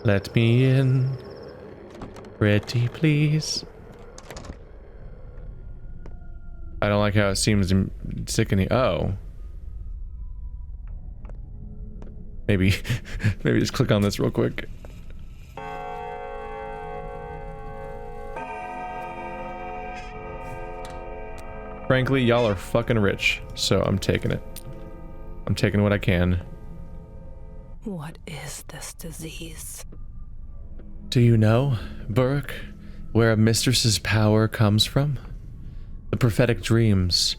Let me in. Pretty please. I don't like how it seems sickening. Oh. Maybe just click on this real quick. Frankly, y'all are fucking rich, so I'm taking it. I'm taking what I can. What is this disease? Do you know, Burke, where a mistress's power comes from? The prophetic dreams,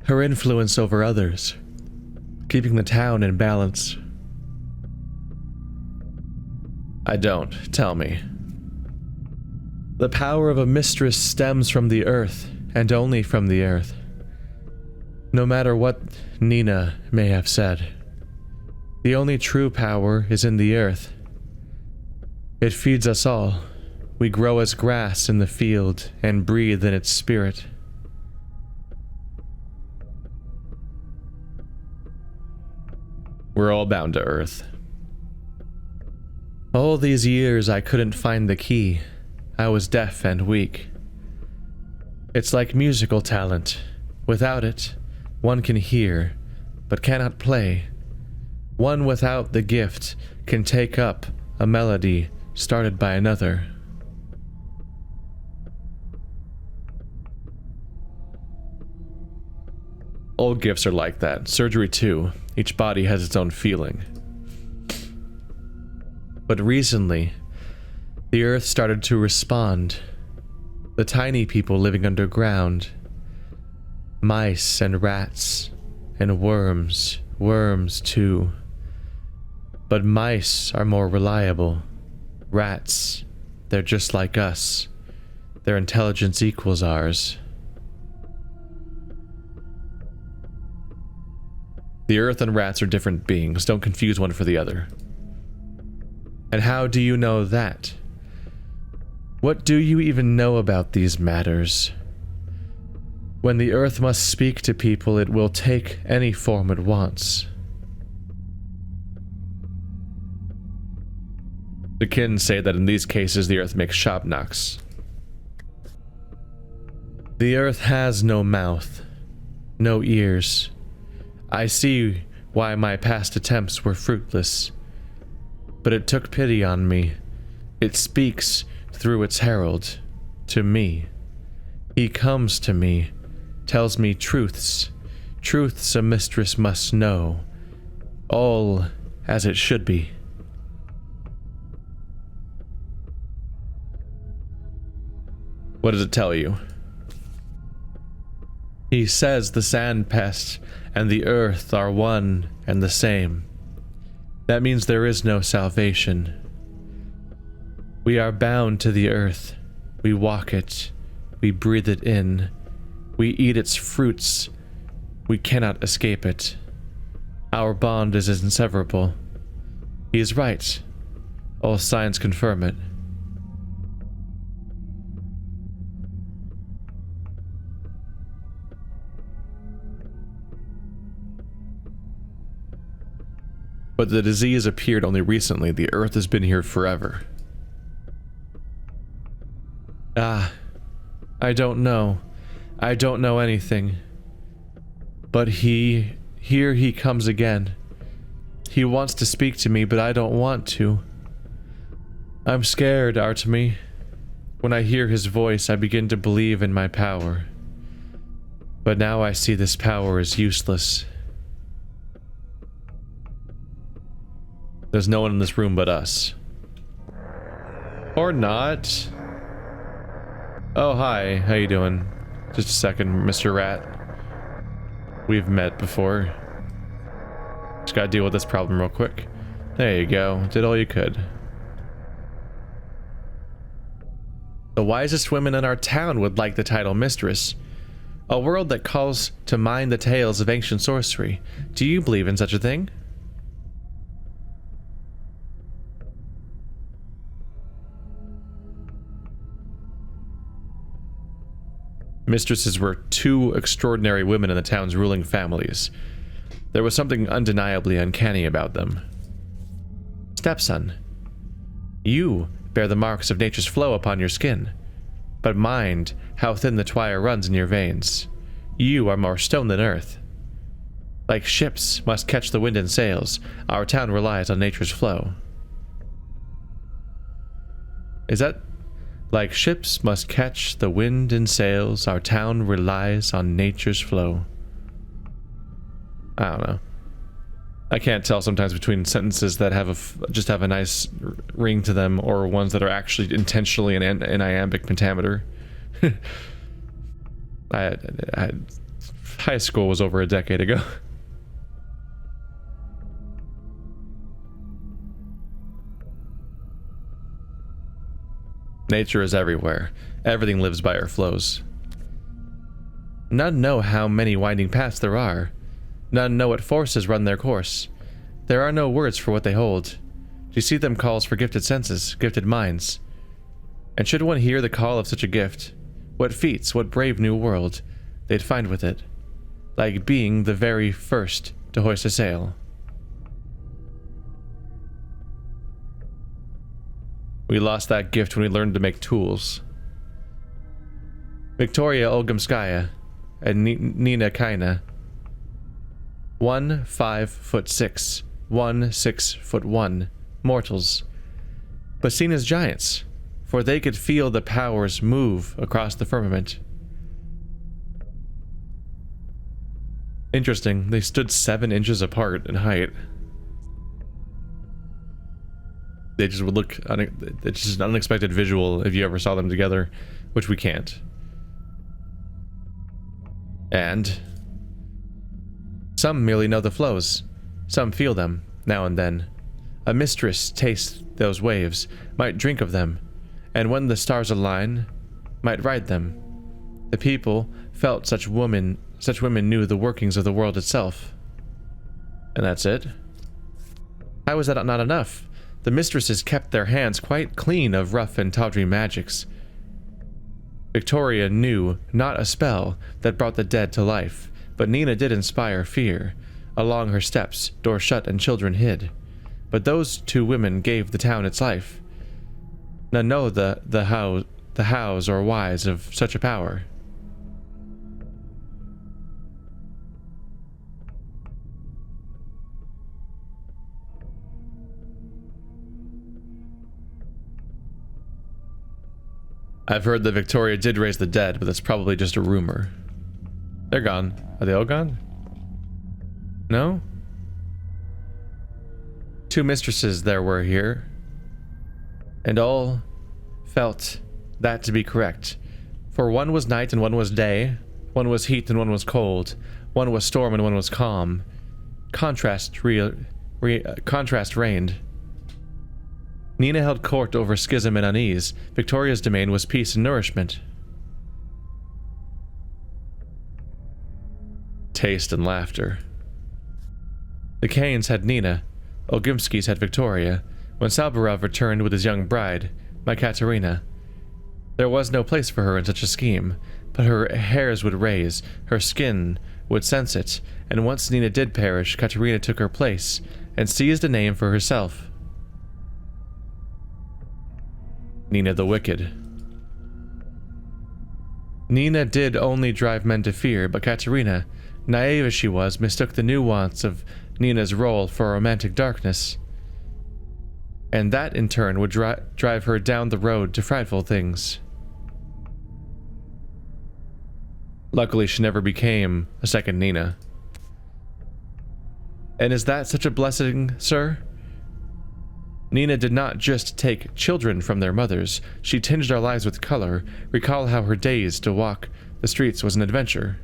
her influence over others, keeping the town in balance. I don't. Tell me. The power of a mistress stems from the earth, and only from the earth. No matter what Nina may have said, the only true power is in the earth. It feeds us all. We grow as grass in the field and breathe in its spirit. We're all bound to earth. All these years I couldn't find the key. I was deaf and weak. It's like musical talent. Without it, one can hear, but cannot play. One without the gift can take up a melody started by another. All gifts are like that. Surgery too. Each body has its own feeling. But recently, the earth started to respond. The tiny people living underground. Mice and rats and worms too. But mice are more reliable. Rats, they're just like us. Their intelligence equals ours. The earth and rats are different beings. Don't confuse one for the other. And how do you know that? What do you even know about these matters? When the earth must speak to people, it will take any form it wants. The kin say that in these cases the earth makes shop knocks. The earth has no mouth, no ears. I see why my past attempts were fruitless. But it took pity on me. It speaks through its herald, to me. He comes to me, tells me truths. Truths a mistress must know. All as it should be. What does it tell you? He says the sand pest and the earth are one and the same. That means there is no salvation. We are bound to the earth. We walk it. We breathe it in. We eat its fruits. We cannot escape it. Our bond is inseverable. He is right. All signs confirm it. But the disease appeared only recently. The earth has been here forever. I don't know. I don't know anything. But here he comes again. He wants to speak to me, but I don't want to. I'm scared, Artemy. When I hear his voice, I begin to believe in my power. But now I see this power is useless. There's no one in this room but us. Or not. Oh, hi. How you doing? Just a second, Mr. Rat. We've met before. Just gotta deal with this problem real quick. There you go. Did all you could. The wisest women in our town would like the title Mistress. A world that calls to mind the tales of ancient sorcery. Do you believe in such a thing? Mistresses were two extraordinary women in the town's ruling families. There was something undeniably uncanny about them. Stepson. You bear the marks of nature's flow upon your skin, but mind how thin the twire runs in your veins. You are more stone than earth. Like ships must catch the wind in sails, our town relies on nature's flow. Is that... Like ships must catch the wind in sails, our town relies on nature's flow. I don't know. I can't tell sometimes between sentences that have just have a nice ring to them or ones that are actually intentionally an iambic pentameter. High school was over a decade ago. Nature is everywhere. Everything lives by her flows. None know how many winding paths there are. None know what forces run their course. There are no words for what they hold. Do you see them calls for gifted senses, gifted minds? And should one hear the call of such a gift, what feats, what brave new world they'd find with it, like being the very first to hoist a sail. We lost that gift when we learned to make tools. Victoria Olgumskaya and Nina Kaina. 1 5'6", 1 6'1", mortals, but seen as giants, for they could feel the powers move across the firmament. Interesting, they stood 7 inches apart in height. They just would look, it's just an unexpected visual if you ever saw them together, which we can't. And some merely know the flows, some feel them, now and then. A mistress tastes those waves, might drink of them, and when the stars align, might ride them. The people felt such women knew the workings of the world itself. And that's it? How was that not enough? The mistresses kept their hands quite clean of rough and tawdry magics. Victoria knew not a spell that brought the dead to life, but Nina did inspire fear. Along her steps, doors shut and children hid. But those 2 women gave the town its life. None know the hows or whys of such a power. I've heard that Victoria did raise the dead, but that's probably just a rumor. They're gone. Are they all gone? No? 2 mistresses there were here, and all felt that to be correct. For one was night and one was day, one was heat and one was cold, one was storm and one was calm. Contrast reigned. Nina held court over schism and unease. Victoria's domain was peace and nourishment. Taste and laughter. The Kanes had Nina. Olgimskis had Victoria. When Salbarov returned with his young bride, my Katerina, there was no place for her in such a scheme, but her hairs would raise, her skin would sense it, and once Nina did perish, Katerina took her place, and seized a name for herself. Nina the Wicked. Nina did only drive men to fear, but Katerina, naive as she was, mistook the nuance of Nina's role for romantic darkness. And that, in turn, would drive her down the road to frightful things. Luckily, she never became a second Nina. And is that such a blessing, sir? Nina did not just take children from their mothers, she tinged our lives with color. Recall how her days to walk the streets was an adventure.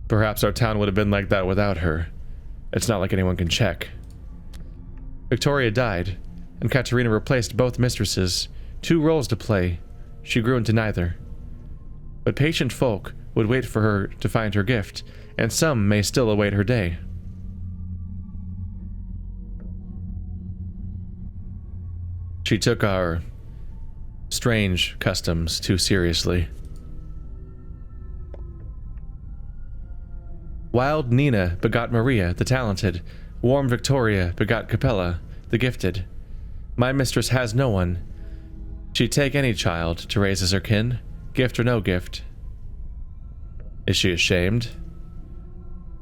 Perhaps our town would have been like that without her. It's not like anyone can check. Victoria died, and Katerina replaced both mistresses. 2 roles to play. She grew into neither. But patient folk would wait for her to find her gift, and some may still await her day. She took our strange customs too seriously. Wild Nina begot Maria, the talented. Warm Victoria begot Capella, the gifted. My mistress has no one. She'd take any child to raise as her kin, gift or no gift. Is she ashamed?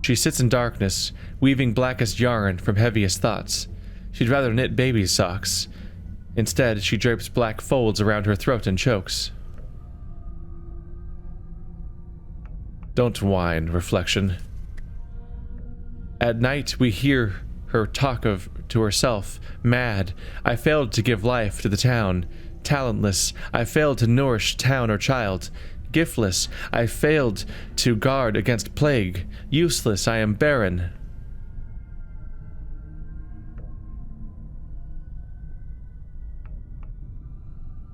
She sits in darkness, weaving blackest yarn from heaviest thoughts. She'd rather knit baby socks. Instead, she drapes black folds around her throat and chokes. Don't whine, reflection. At night, we hear her talk to herself, mad. I failed to give life to the town. Talentless, I failed to nourish town or child. Giftless, I failed to guard against plague. Useless, I am barren.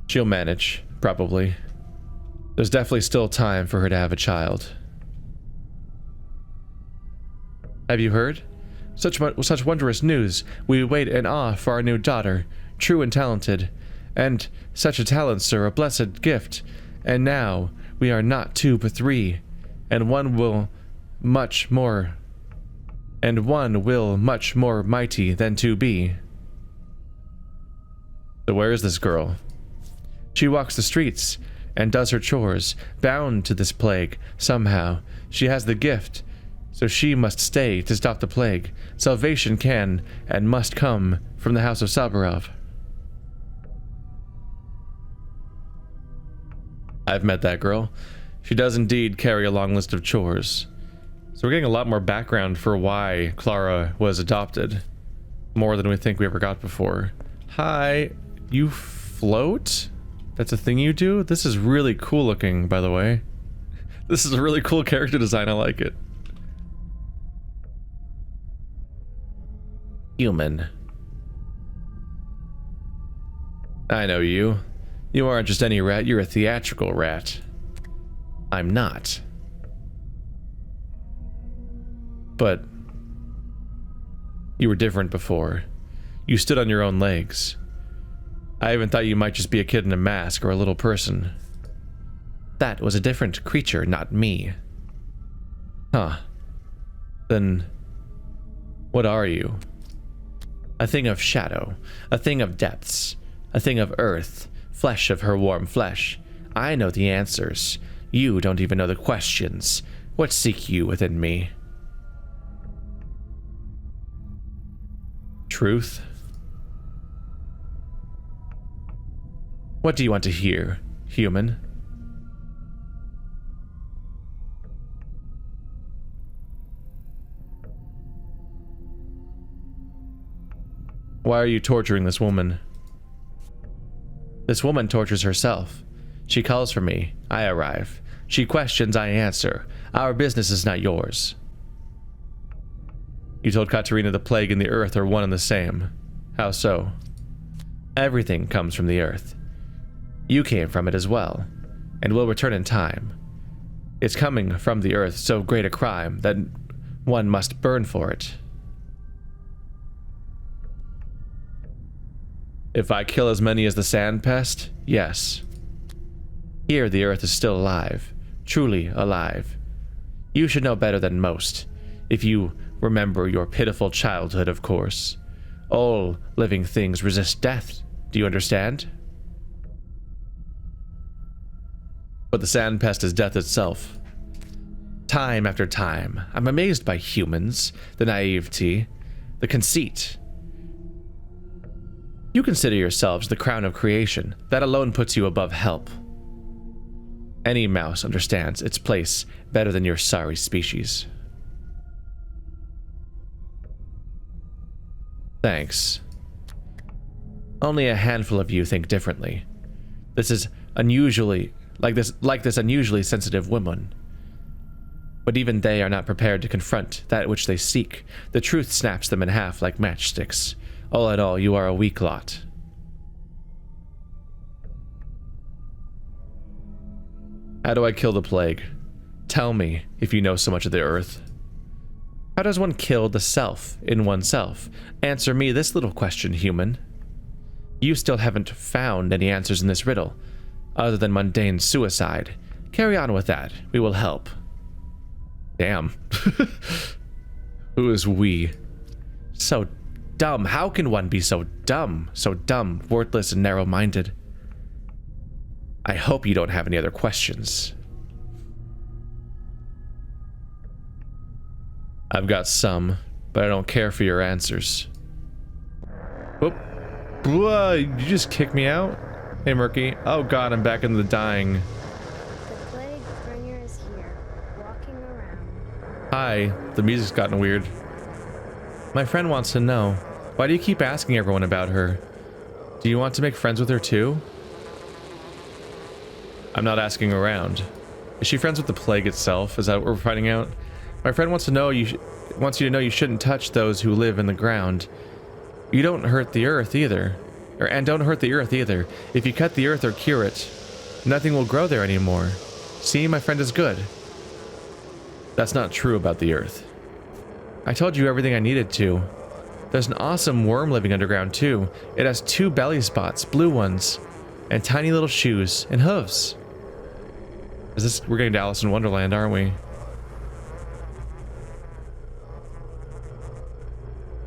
She'll manage, probably. There's definitely still time for her to have a child. Have you heard? Such wondrous news. We wait in awe for our new daughter, true and talented. And such a talent, sir, a blessed gift. And now we are not two but three, and one will much more mighty than two be. So where is this girl? She walks the streets and does her chores, bound to this plague somehow. She has the gift, so she must stay to stop the plague. Salvation can and must come from the house of Saburov. I've met that girl. She does indeed carry a long list of chores. So we're getting a lot more background for why Clara was adopted. More than we think we ever got before. Hi, you float? That's a thing you do? This is really cool looking, by the way. This is a really cool character design, I like it. Human. I know you. You aren't just any rat, you're a theatrical rat. I'm not. But you were different before. You stood on your own legs. I even thought you might just be a kid in a mask or a little person. That was a different creature, not me. Huh. Then what are you? A thing of shadow, a thing of depths, a thing of earth, flesh of her warm flesh. I know the answers. You don't even know the questions. What seek you within me? Truth? What do you want to hear, human? Why are you torturing this woman? This woman tortures herself. She calls for me. I arrive. She questions, I answer. Our business is not yours. You told Katerina the plague and the earth are one and the same. How so? Everything comes from the earth. You came from it as well, and will return in time. It's coming from the earth so great a crime that one must burn for it. If I kill as many as the sand pest, yes. Here the earth is still alive, truly alive. You should know better than most, if you remember your pitiful childhood, of course. All living things resist death, do you understand? But the sand pest is death itself. Time after time, I'm amazed by humans, the naivety, the conceit. You consider yourselves the crown of creation. That alone puts you above help. Any mouse understands its place better than your sorry species. Thanks. Only a handful of you think differently. This is unusually like this unusually sensitive woman. But even they are not prepared to confront that which they seek. The truth snaps them in half like matchsticks. All in all, you are a weak lot. How do I kill the plague? Tell me, if you know so much of the earth. How does one kill the self in oneself? Answer me this little question, human. You still haven't found any answers in this riddle, other than mundane suicide. Carry on with that. We will help. Damn. Who is we? So dumb. How can one be so dumb? So dumb, worthless, and narrow-minded. I hope you don't have any other questions. I've got some, but I don't care for your answers. Whoop. Whoa, you just kicked me out? Hey, Murky. Oh god, I'm back into the dying. The plague bringer is here, walking around. Hi, the music's gotten weird. My friend wants to know, why do you keep asking everyone about her? Do you want to make friends with her too? I'm not asking around. Is she friends with the plague itself? Is that what we're finding out? My friend wants to know wants you to know you shouldn't touch those who live in the ground. You don't hurt the earth either. And don't hurt the earth either. If you cut the earth or cure it, nothing will grow there anymore. See, my friend is good. That's not true about the earth. I told you everything I needed to. There's an awesome worm living underground too. It has 2 belly spots, blue ones, and tiny little shoes and hooves. We're getting to Alice in Wonderland, aren't we?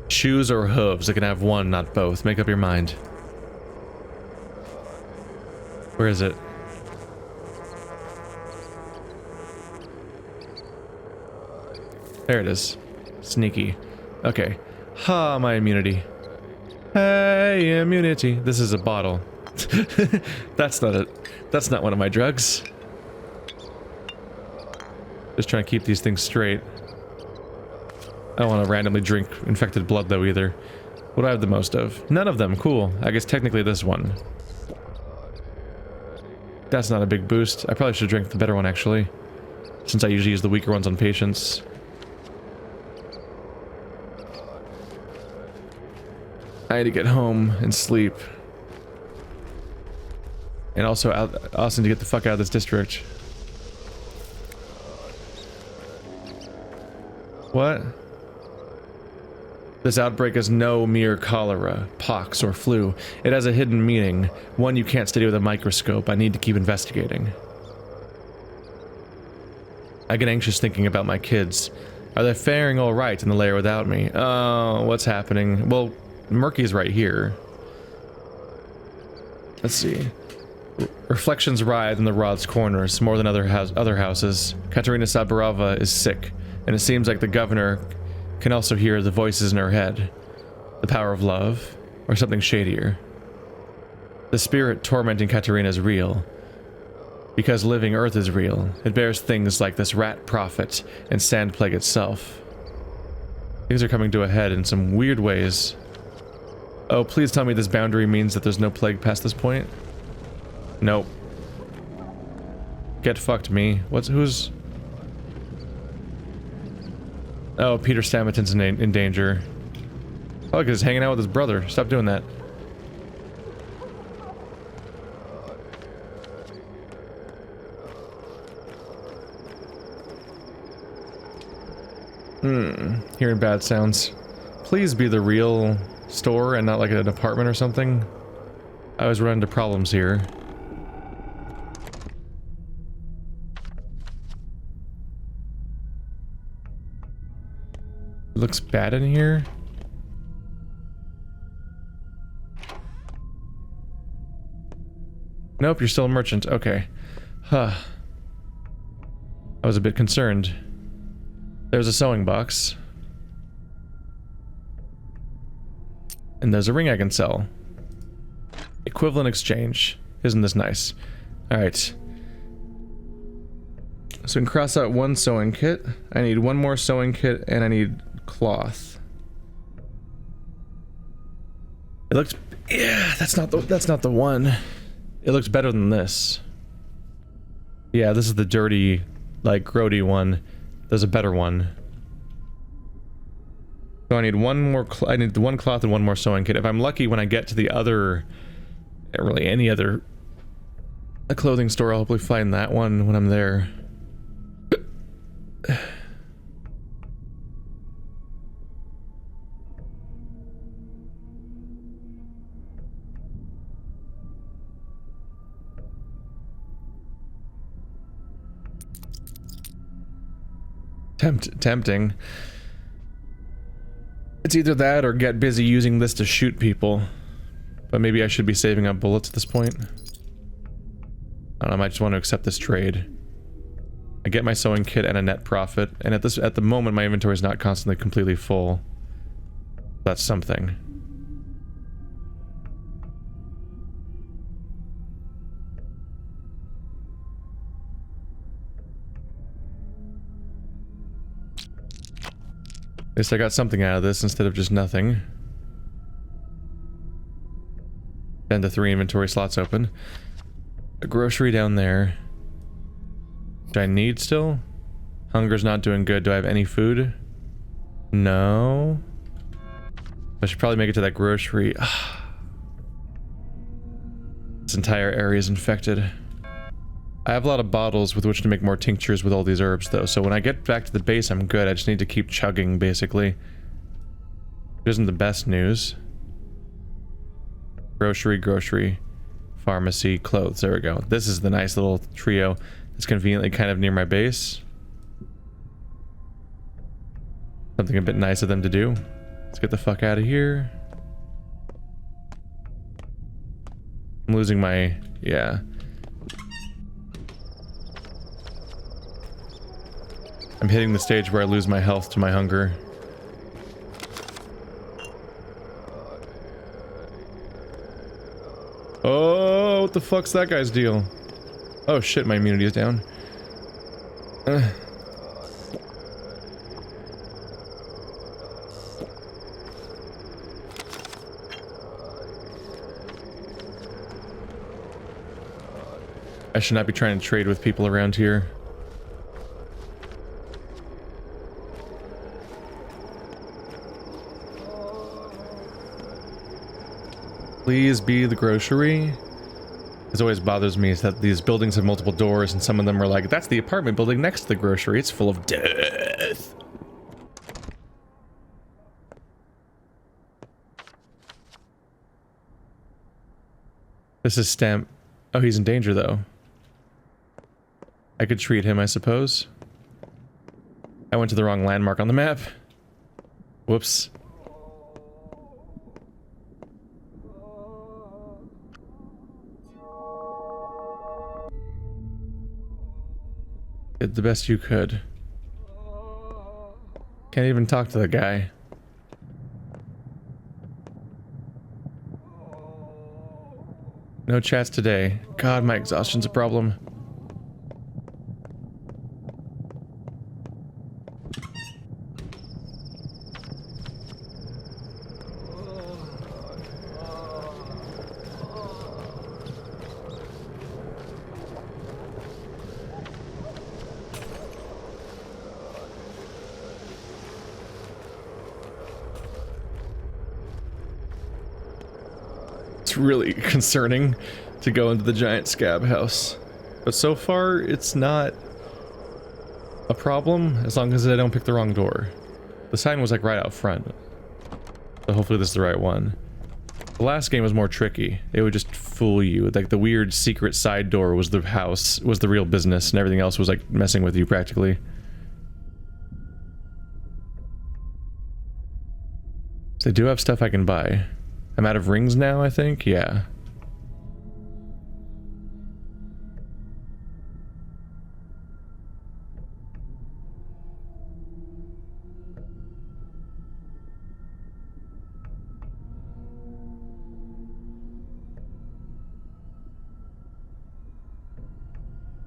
Shoes or hooves? It can have one, not both. Make up your mind. Where is it? There it is. Sneaky. Okay. Ha, my immunity. Hey, immunity. This is a bottle. That's not it. That's not one of my drugs. Just trying to keep these things straight. I don't want to randomly drink infected blood though either. What do I have the most of? None of them. Cool. I guess technically this one. That's not a big boost. I probably should drink the better one actually, since I usually use the weaker ones on patients. I need to get home and sleep. And also need to get the fuck out of this district. What? This outbreak is no mere cholera, pox, or flu. It has a hidden meaning, one you can't study with a microscope. I need to keep investigating. I get anxious thinking about my kids. Are they faring all right in the lair without me? Oh, what's happening? Well, Murky's right here. Let's see. Reflections writhe in the rod's corners more than other houses. Katerina Saburova is sick, and it seems like the governor can also hear the voices in her head. The power of love, or something shadier. The spirit tormenting Katerina is real. Because living earth is real, it bears things like this rat prophet and sand plague itself. Things are coming to a head in some weird ways. Oh, please tell me this boundary means that there's no plague past this point? Nope. Get fucked, me. Who's... Oh, Peter Stammeton's in danger. Oh, look, he's hanging out with his brother. Stop doing that. Hearing bad sounds. Please be the real store and not like an apartment or something. I always run into problems here. It looks bad in here. Nope, you're still a merchant. Okay. Huh. I was a bit concerned. There's a sewing box. And there's a ring I can sell. Equivalent exchange. Isn't this nice? Alright. So we can cross out one sewing kit. I need one more sewing kit and I need cloth. It looks... Yeah, that's not the one. It looks better than this. Yeah, this is the dirty, like, grody one. There's a better one. So I need one more I need one cloth and one more sewing kit. If I'm lucky when I get to the other... really any other... a clothing store, I'll hopefully find that one when I'm there. tempting. It's either that or get busy using this to shoot people. But maybe I should be saving up bullets at this point. I don't know, I might just want to accept this trade. I get my sewing kit and a net profit, and at the moment my inventory is not constantly completely full. That's something. At least I got something out of this instead of just nothing. 10 to 3 inventory slots open. A grocery down there. Do I need still? Hunger's not doing good. Do I have any food? No. I should probably make it to that grocery. This entire area is infected. I have a lot of bottles with which to make more tinctures with all these herbs, though, so when I get back to the base, I'm good. I just need to keep chugging, basically. Which isn't the best news. Grocery, grocery, pharmacy, clothes. There we go. This is the nice little trio that's conveniently kind of near my base. Something a bit nice of them to do. Let's get the fuck out of here. I'm losing my... yeah. I'm hitting the stage where I lose my health to my hunger. Oh, what the fuck's that guy's deal? Oh shit, my immunity is down. I should not be trying to trade with people around here. Please be the grocery. It always bothers me is that these buildings have multiple doors and some of them are like, that's the apartment building next to the grocery. It's full of death. This is Stamp. Oh, he's in danger though. I could treat him, I suppose. I went to the wrong landmark on the map. Whoops. Did the best you could. Can't even talk to the guy. No chats today. God, my exhaustion's a problem. Really concerning to go into the giant scab house, but so far it's not a problem as long as I don't pick the wrong door. The sign was like right out front, so hopefully this is the right one. The last game was more tricky. It would just fool you, like the weird secret side door was the house, was the real business, and everything else was like messing with you practically. They do have stuff I can buy. I'm out of rings now, I think? Yeah.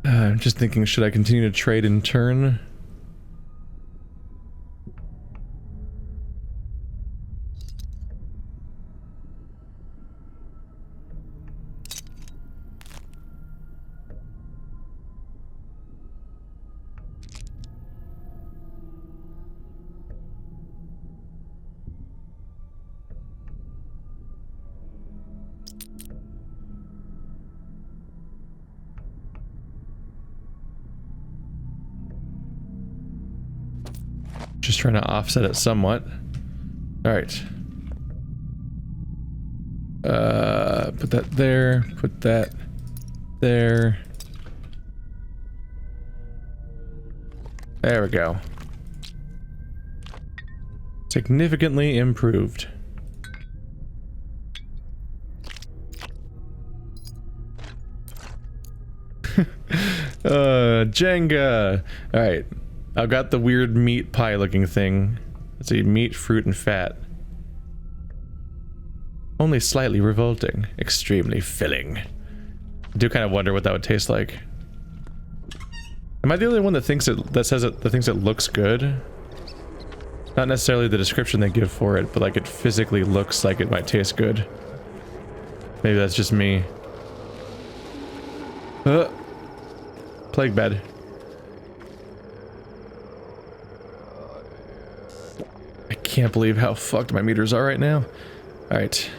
I'm just thinking, should I continue to trade in turn? Just trying to offset it somewhat. Alright. Put that there. Put that there. There we go. Significantly improved. Jenga! Alright. I've got the weird meat pie looking thing. Let's see, meat, fruit, and fat. Only slightly revolting. Extremely filling. I do kind of wonder what that would taste like. Am I the only one that thinks that thinks it looks good? Not necessarily the description they give for it, but like it physically looks like it might taste good. Maybe that's just me. Plague bed. I can't believe how fucked my meters are right now. Alright.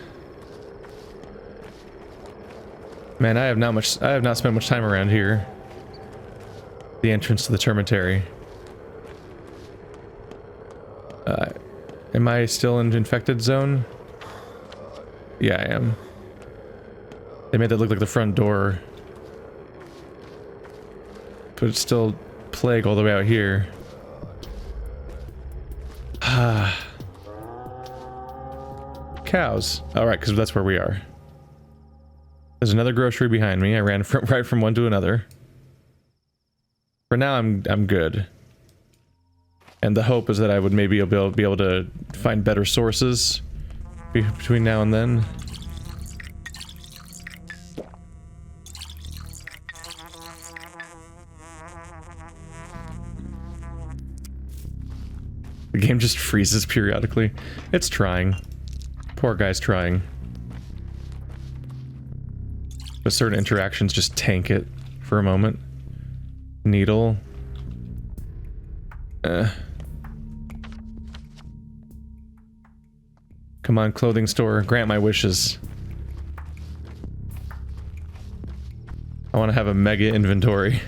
Man, I have not spent much time around here. The entrance to the termitary. Am I still in infected zone? Yeah, I am. They made that look like the front door. But it's still plague all the way out here. Cows. Alright, because that's where we are. There's another grocery behind me. I ran right from one to another. For now, I'm good. And the hope is that I would maybe be able to find better sources between now and then. The game just freezes periodically. It's trying. Poor guy's trying. But certain interactions just tank it for a moment. Needle. Come on, clothing store, grant my wishes. I want to have a mega inventory.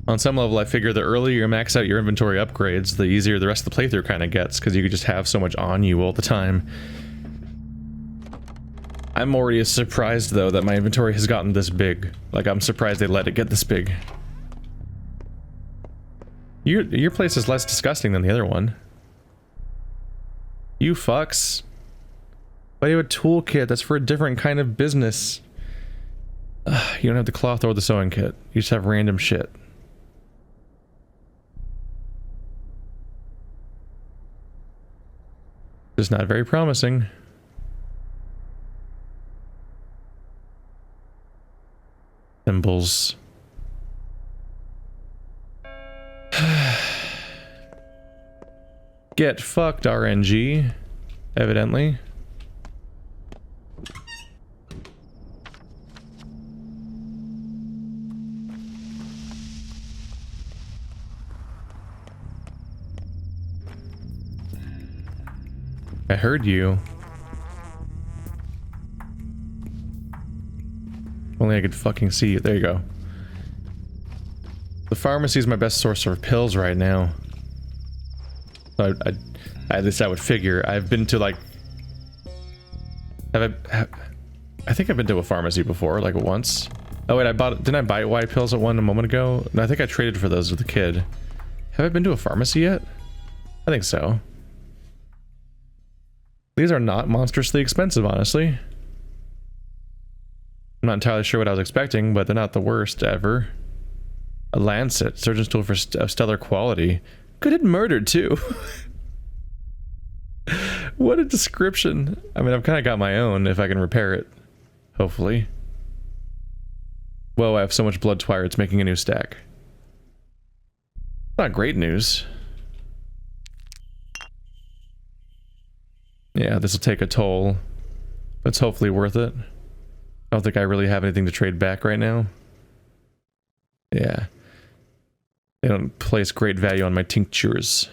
On some level, I figure the earlier you max out your inventory upgrades, the easier the rest of the playthrough kind of gets, because you could just have so much on you all the time. I'm already surprised, though, that my inventory has gotten this big. Like, I'm surprised they let it get this big. Your place is less disgusting than the other one. You fucks. Why do you have a toolkit? That's for a different kind of business. You don't have the cloth or the sewing kit. You just have random shit. It's not very promising. Symbols. Get fucked, RNG. Evidently. I heard you. Only I could fucking see you. There you go. The pharmacy is my best source of pills right now. So at least I would figure. I've been to like... I think I've been to a pharmacy before, like once. Oh wait, didn't I buy white pills at one a moment ago? No, I think I traded for those with a kid. Have I been to a pharmacy yet? I think so. These are not monstrously expensive, honestly. I'm not entirely sure what I was expecting, but they're not the worst ever. A lancet, surgeon's tool of stellar quality. Good at murder, too. What a description. I mean, I've kind of got my own, if I can repair it. Hopefully. Whoa, I have so much blood twire, it's making a new stack. Not great news. Yeah, this will take a toll. But it's hopefully worth it. I don't think I really have anything to trade back right now. Yeah. They don't place great value on my tinctures.